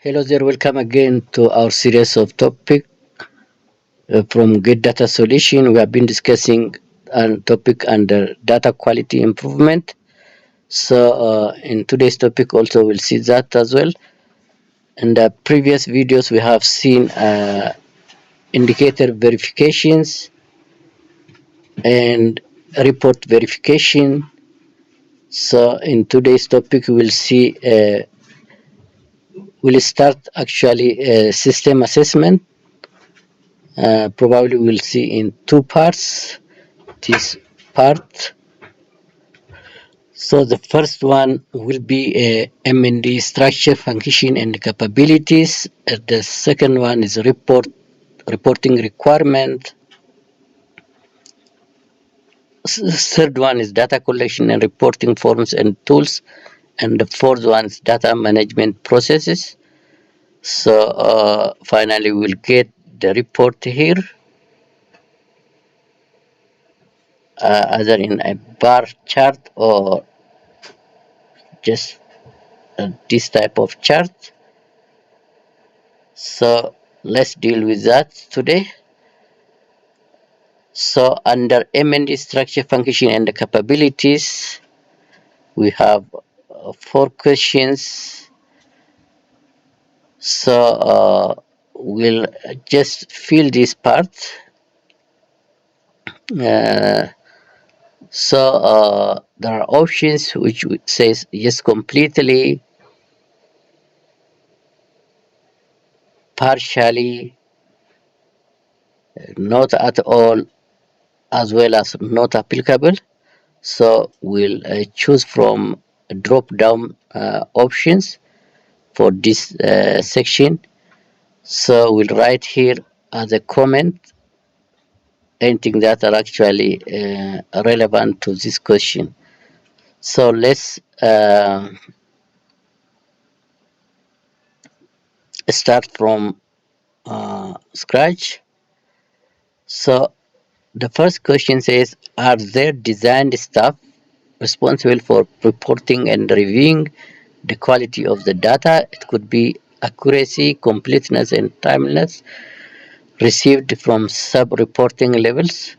Hello there, welcome again to our series of topic from Get Data Solution. We have been discussing a topic under data quality improvement. In today's topic also we'll see that as well. In the previous videos we have seen indicator verifications and report verification. So in today's topic we'll see we'll start actually system assessment. Probably we'll see in two parts this part. So the first one will be a M&D structure, function, and capabilities. The second one is reporting requirement. Third one is data collection and reporting forms and tools. And the fourth one is data management processes. So finally we'll get the report here, either in a bar chart or just this type of chart. So let's deal with that today. So under M&D structure, function, and capabilities, we have four questions. So we'll just fill this part. Uh, there are options which says yes completely, partially, not at all, as well as not applicable. So we'll choose from drop down options for this section. So we'll write here as a comment anything that are actually relevant to this question. So let's start from scratch. So the first question says, are there design staff responsible for reporting and reviewing the quality of the data? It could be accuracy, completeness, and timeliness received from sub-reporting levels.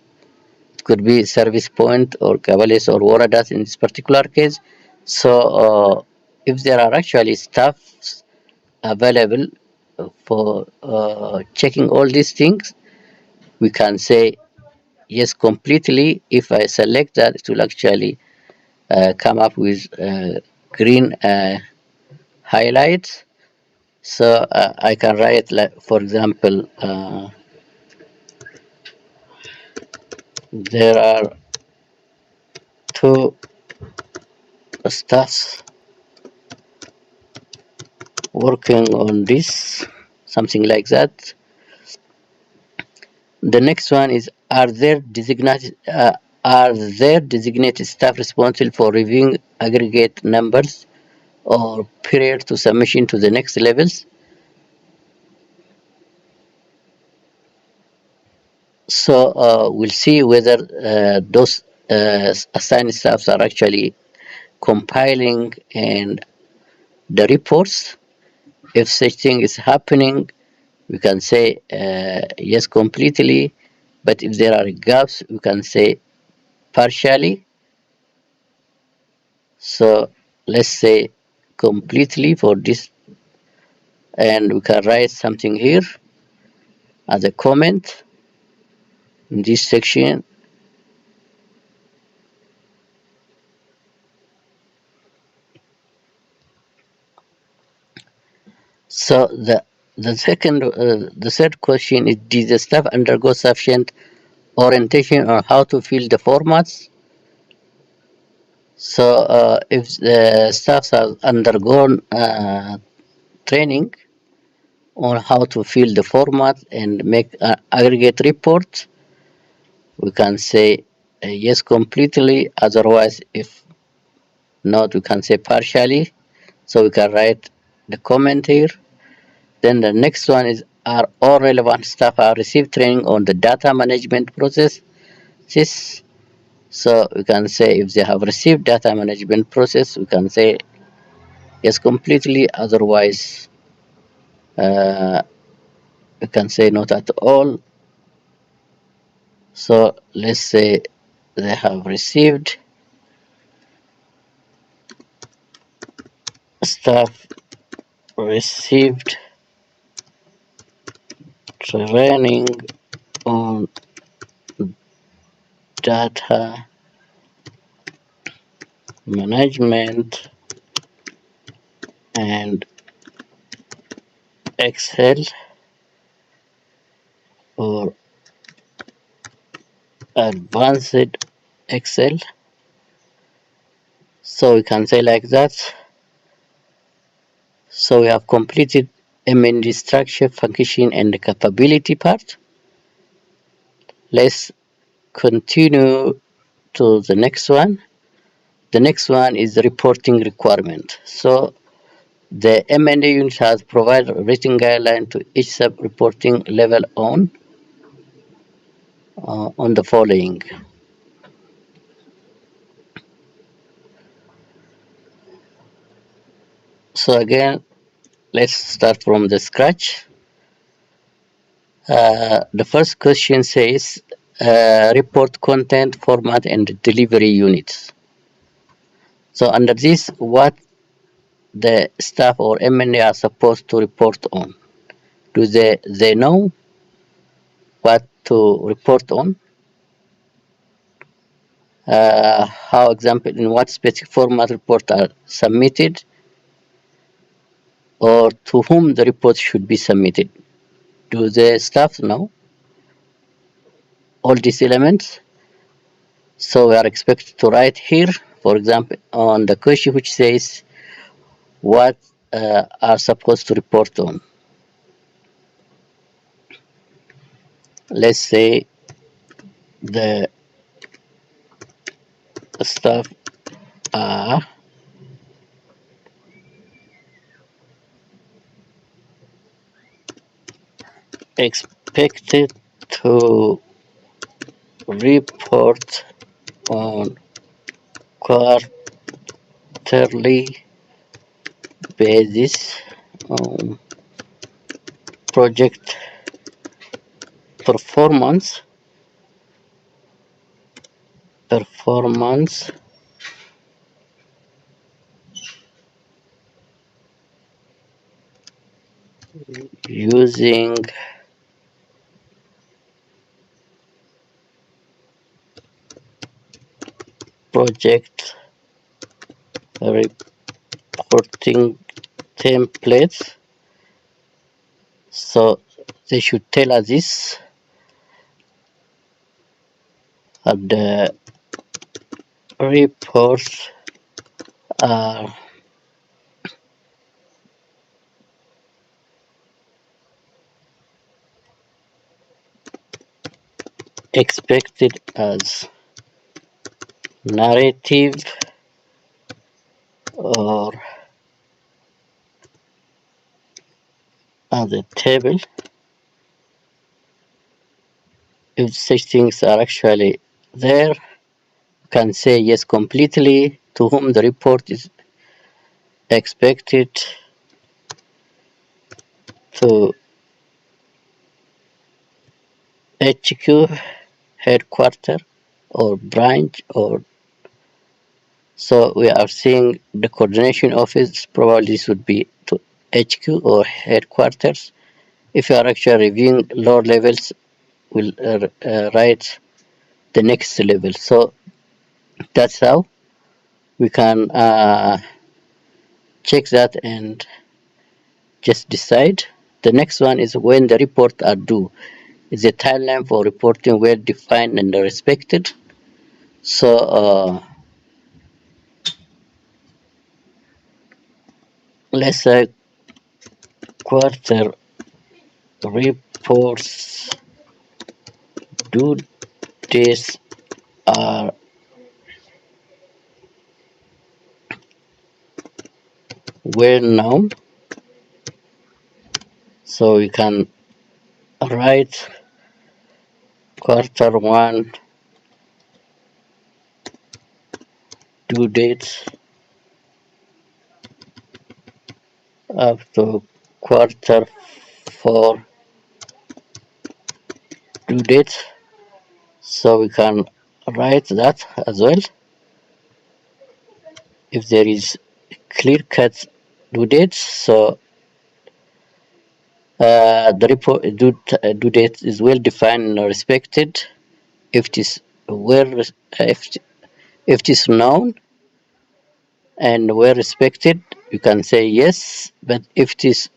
It could be service point or cabales or waradas in this particular case. So if there are actually staffs available for checking all these things, we can say yes completely. If I select that, it will actually come up with green highlights. So I can write, like, for example, there are two staffs working on this, something like that. The next one is, are there designated staff responsible for reviewing aggregate numbers or prior to submission to the next levels? So we'll see whether those assigned staffs are actually compiling and the reports. If such thing is happening, we can say yes completely, but if there are gaps, we can say partially. So let's say completely for this, and we can write something here as a comment in this section. So the third question is, did the staff undergo sufficient orientation on how to fill the formats? So if the staffs have undergone training on how to fill the format and make aggregate reports, we can say yes completely. Otherwise, if not, we can say partially. So we can write the comment here. Then the next one is, are all relevant staff have received training on the data management processes? So we can say if they have received data management process, we can say yes completely. Otherwise, uh, you can say not at all. So let's say they have received staff received training on data management and Excel or advanced Excel. So we can say like that. So we have completed MND structure, function, and the capability part. Let's continue to the next one. The next one is the reporting requirement. So the M&A unit has provided a written guideline to each sub-reporting level on the following. So again, let's start from the scratch. The first question says report content, format, and delivery units. So under this, what the staff or M&A are supposed to report on? Do they know what to report on? How example in what specific format report are submitted, or to whom the report should be submitted? Do the staff know all these elements? So we are expected to write here, for example, on the question which says what are supposed to report on. Let's say the staff are expected to report on quarterly basis on project performance using project reporting templates. So they should tell us this the reports are expected as narrative or as a table. If such things are actually there, you can say yes completely to whom the report is expected to HQ headquarter or branch, or so we are seeing the coordination office. Probably this would be to HQ or headquarters. If you are actually reviewing lower levels, we'll write the next level. So that's how we can check that and just decide. The next one is when the report are due. Is the timeline for reporting well defined and respected? So let's say quarter reports due dates are well known. So we can write quarter one due dates up to quarter for due date, so we can write that as well. If there is clear cut due date, so the report due date is well defined and respected. If it is well if it is known and well respected, you can say yes. But if it is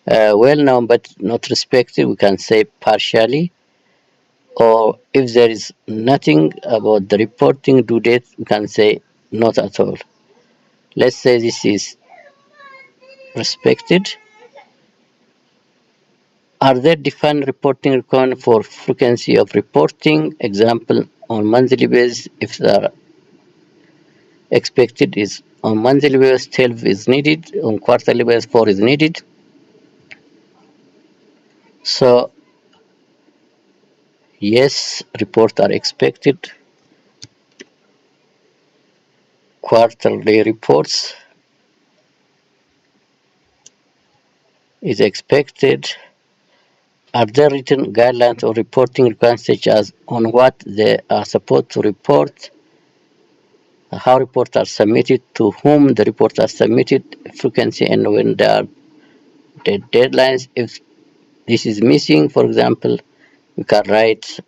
well known but not respected, we can say partially. Or if there is nothing about the reporting due date, we can say not at all. Let's say this is respected. Are there defined reporting requirements for frequency of reporting? Example, on monthly basis, if the expected is on monthly basis 12 is needed, on quarterly basis 4 is needed. So yes, reports are expected. Quarterly reports is expected. Are there written guidelines or reporting requirements such as on what they are supposed to report, how reports are submitted, to whom the reports are submitted, frequency, and when they are the deadlines? If this is missing, for example, we can write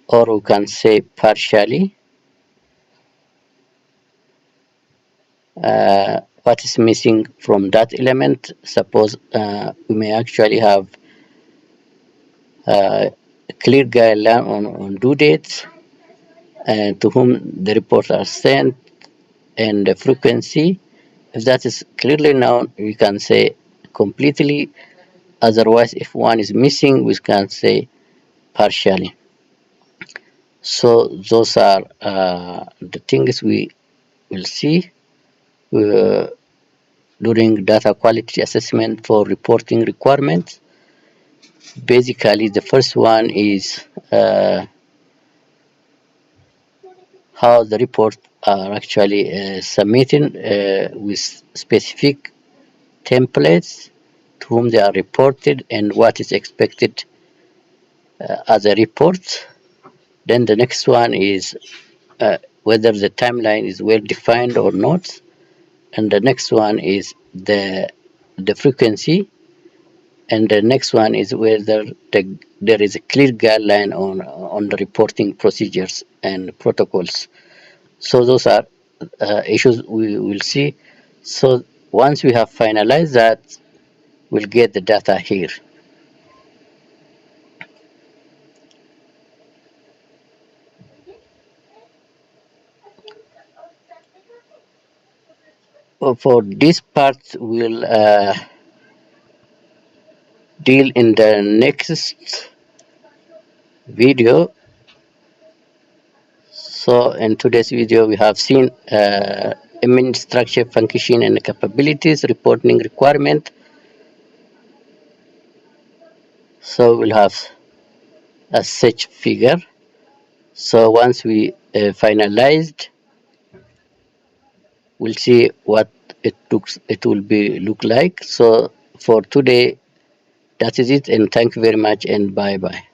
or we can say partially. What is missing from that element? Suppose we may actually have a clear guideline on due dates and to whom the reports are sent and the frequency. If that is clearly known, we can say completely. Otherwise, if one is missing, we can say partially. So those are the things we will see uh, during data quality assessment for reporting requirements. Basically, the first one is how the report are actually submitted with specific templates to whom they are reported and what is expected as a report. Then the next one is whether the timeline is well defined or not, and the next one is the frequency, and the next one is whether there is a clear guideline on the reporting procedures and protocols. So those are issues we will see. So once we have finalized that, we'll get the data here. For this part, we'll deal in the next video. So in today's video, we have seen image structure, function, and capabilities, reporting requirement. So we'll have a such figure. So once we finalized, we'll see what it will be look like. So for today, that is it, and thank you very much, and bye bye.